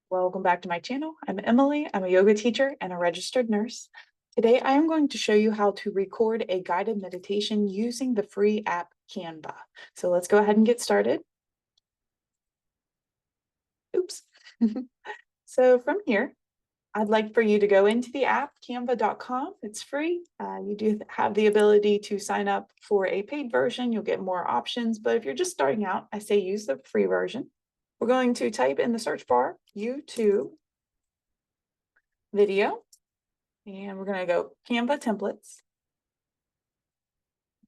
Welcome back to my channel. I'm Emily. I'm a yoga teacher and a registered nurse. Today, I am going to show you how to record a guided meditation using the free app Canva. So let's go ahead and get started. Oops. So from here, I'd like for you to go into the app, canva.com. It's free. You do have the ability to sign up for a paid version. You'll get more options, but if you're just starting out, I say use the free version. We're going to type in the search bar, YouTube video, and we're going to go Canva templates.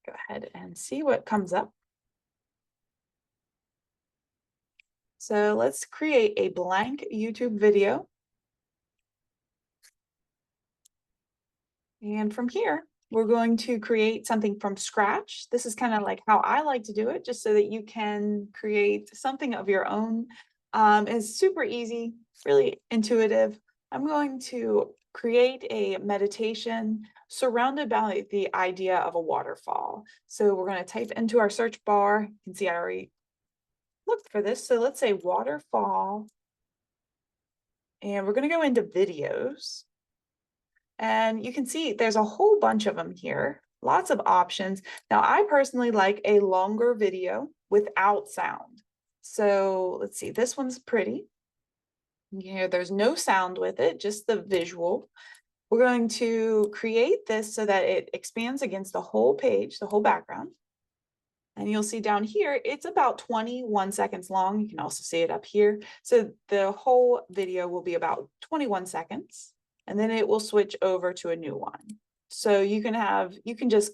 Go ahead and see what comes up. So let's create a blank YouTube video. And from here, we're going to create something from scratch. This is kind of like how I like to do it, just so that you can create something of your own. It's super easy, really intuitive. I'm going to create a meditation surrounded by the idea of a waterfall. So we're going to type into our search bar. You can see I already looked for this. So let's say waterfall. And we're going to go into videos. And you can see there's a whole bunch of them here, lots of options. Now, I personally like a longer video without sound. So let's see, this one's pretty. Here, there's no sound with it, just the visual. We're going to create this so that it expands against the whole page, the whole background. And you'll see down here, it's about 21 seconds long. You can also see it up here. So the whole video will be about 21 seconds. And then it will switch over to a new one. So you can just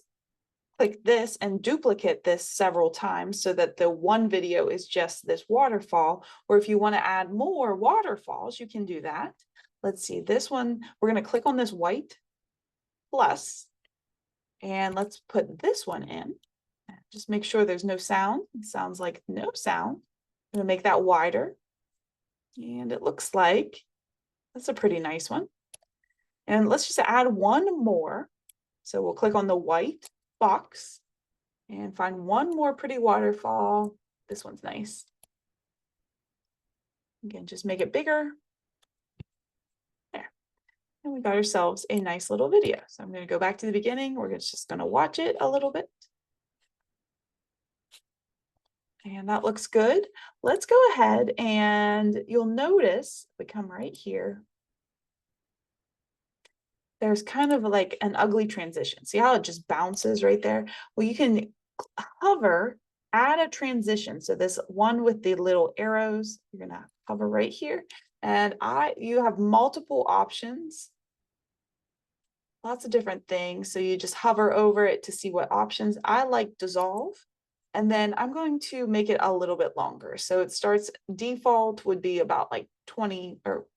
click this and duplicate this several times so that the one video is just this waterfall. Or if you want to add more waterfalls, you can do that. Let's see, this one, we're going to click on this white plus, and let's put this one in. Just make sure there's no sound. It sounds like no sound. I'm going to make that wider. And it looks like that's a pretty nice one. And let's just add one more. So we'll click on the white box and find one more pretty waterfall. This one's nice. Again, just make it bigger. There. And we got ourselves a nice little video. So I'm going to go back to the beginning. We're just going to watch it a little bit. And that looks good. Let's go ahead and you'll notice, if we come right here, there's kind of like an ugly transition. See how it just bounces right there? Well, you can hover, add a transition. So this one with the little arrows, you're gonna hover right here. And you have multiple options, lots of different things. So you just hover over it to see what options. I like dissolve. And then I'm going to make it a little bit longer. So it starts, default would be about like 20, or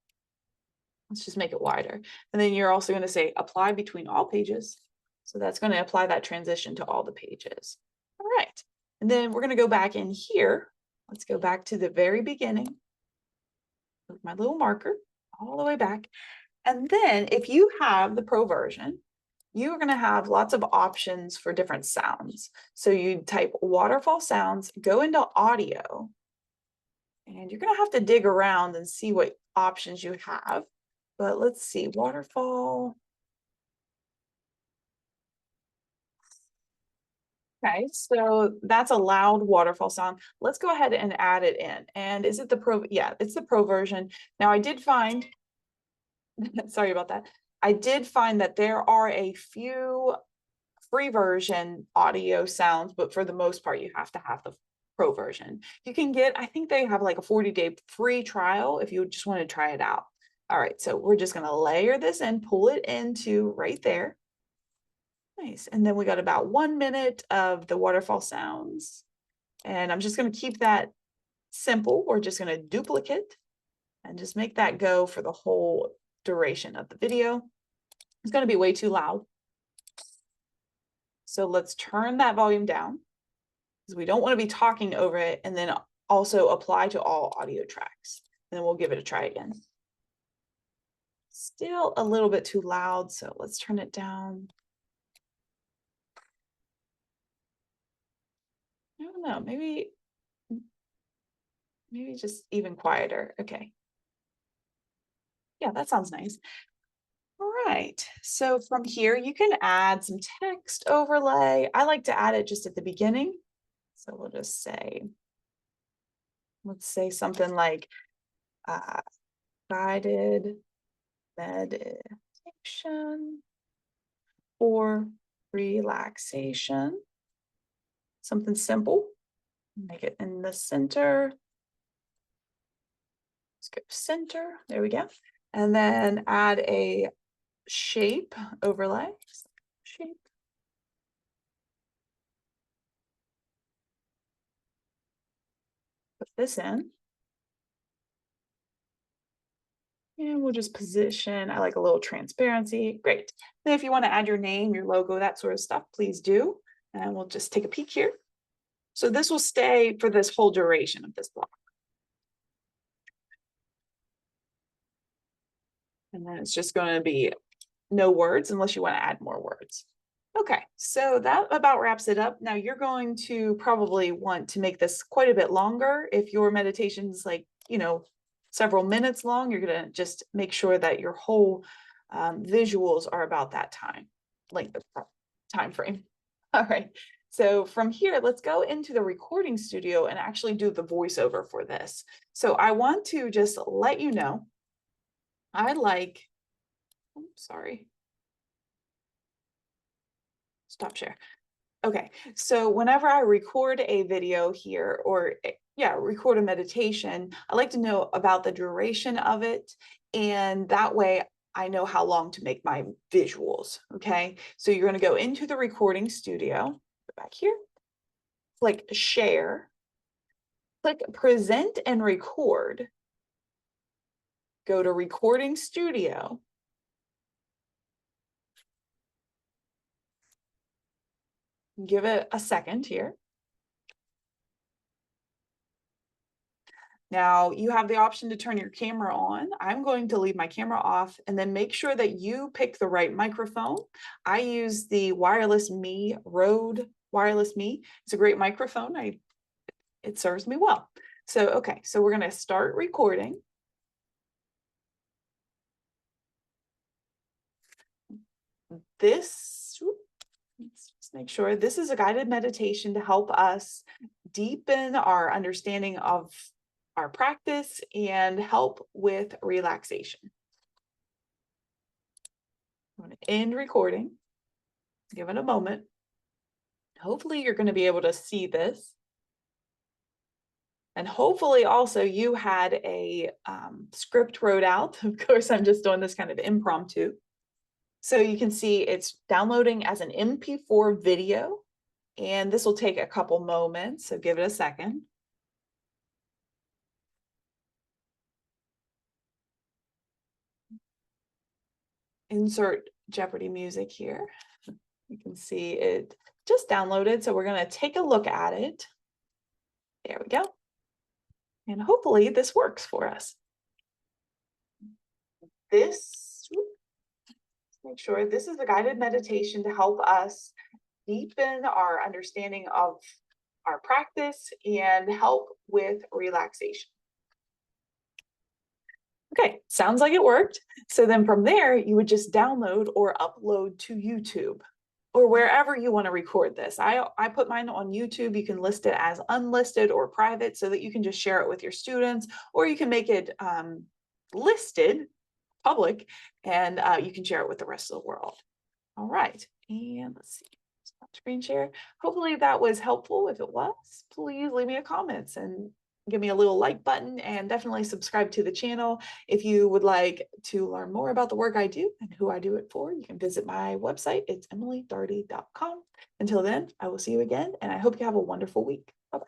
let's just make it wider. And then you're also going to say apply between all pages. So that's going to apply that transition to all the pages. All right. And then we're going to go back in here. Let's go back to the very beginning with my little marker all the way back. And then if you have the pro version, you are going to have lots of options for different sounds. So you type waterfall sounds, go into audio, and you're going to have to dig around and see what options you have. But let's see, waterfall. Okay, so that's a loud waterfall sound. Let's go ahead and add it in. And is it the pro? Yeah, it's the pro version. Now I did find, sorry about that. I did find that there are a few free version audio sounds, but for the most part, you have to have the pro version. You can get, I think they have like a 40-day free trial if you just want to try it out. All right, so we're just going to layer this in, pull it into right there. Nice. And then we got about 1 minute of the waterfall sounds. And I'm just going to keep that simple. We're just going to duplicate and just make that go for the whole duration of the video. It's going to be way too loud. So let's turn that volume down because we don't want to be talking over it, and then also apply to all audio tracks. And then we'll give it a try again. Still a little bit too loud, so let's turn it down. I don't know, maybe just even quieter. Okay. Yeah, that sounds nice. All right, so from here you can add some text overlay. I like to add it just at the beginning. So we'll just say, let's say something like uh, guided meditation or relaxation. Something simple. Make it in the center. Let's go center. There we go. And then add a shape overlay. Shape. Put this in. And we'll just position. I like a little transparency. Great. Then if you want to add your name, your logo, that sort of stuff, please do. And we'll just take a peek here. So this will stay for this whole duration of this block. And then it's just going to be no words unless you want to add more words. Okay, so that about wraps it up. Now you're going to probably want to make this quite a bit longer. If your meditation's like, several minutes long, you're going to just make sure that your whole visuals are about that length of time frame. All right, so from here, let's go into the recording studio and actually do the voiceover for this. So I want to just let you know, sorry. Stop share. Okay, so whenever I record a video here or record a meditation, I like to know about the duration of it. And that way I know how long to make my visuals. Okay, so you're going to go into the recording studio, go back here, click share, click present and record, go to recording studio. Give it a second here. Now you have the option to turn your camera on. I'm going to leave my camera off and then make sure that you pick the right microphone. I use the Rode Wireless Me. It's a great microphone. It serves me well. So, okay, so we're going to start recording. Let's just make sure this is a guided meditation to help us deepen our understanding of our practice and help with relaxation. I'm going to end recording. Give it a moment. Hopefully you're going to be able to see this. And hopefully also you had a script wrote out. Of course, I'm just doing this kind of impromptu. So you can see it's downloading as an MP4 video, and this will take a couple moments, so give it a second. Insert Jeopardy music here. You can see it just downloaded, so we're going to take a look at it. There we go. And hopefully this works for us. Make sure this is a guided meditation to help us deepen our understanding of our practice and help with relaxation. Okay, sounds like it worked. So then from there, you would just download or upload to YouTube or wherever you want to record this. I put mine on YouTube. You can list it as unlisted or private so that you can just share it with your students, or you can make it listed, public, and you can share it with the rest of the world. All right, and let's see. Stop screen share. Hopefully that was helpful. If it was, please leave me a comment and give me a little like button, and definitely subscribe to the channel. If you would like to learn more about the work I do and who I do it for, you can visit my website. It's emilydarty.com. Until then, I will see you again, and I hope you have a wonderful week. Bye-bye.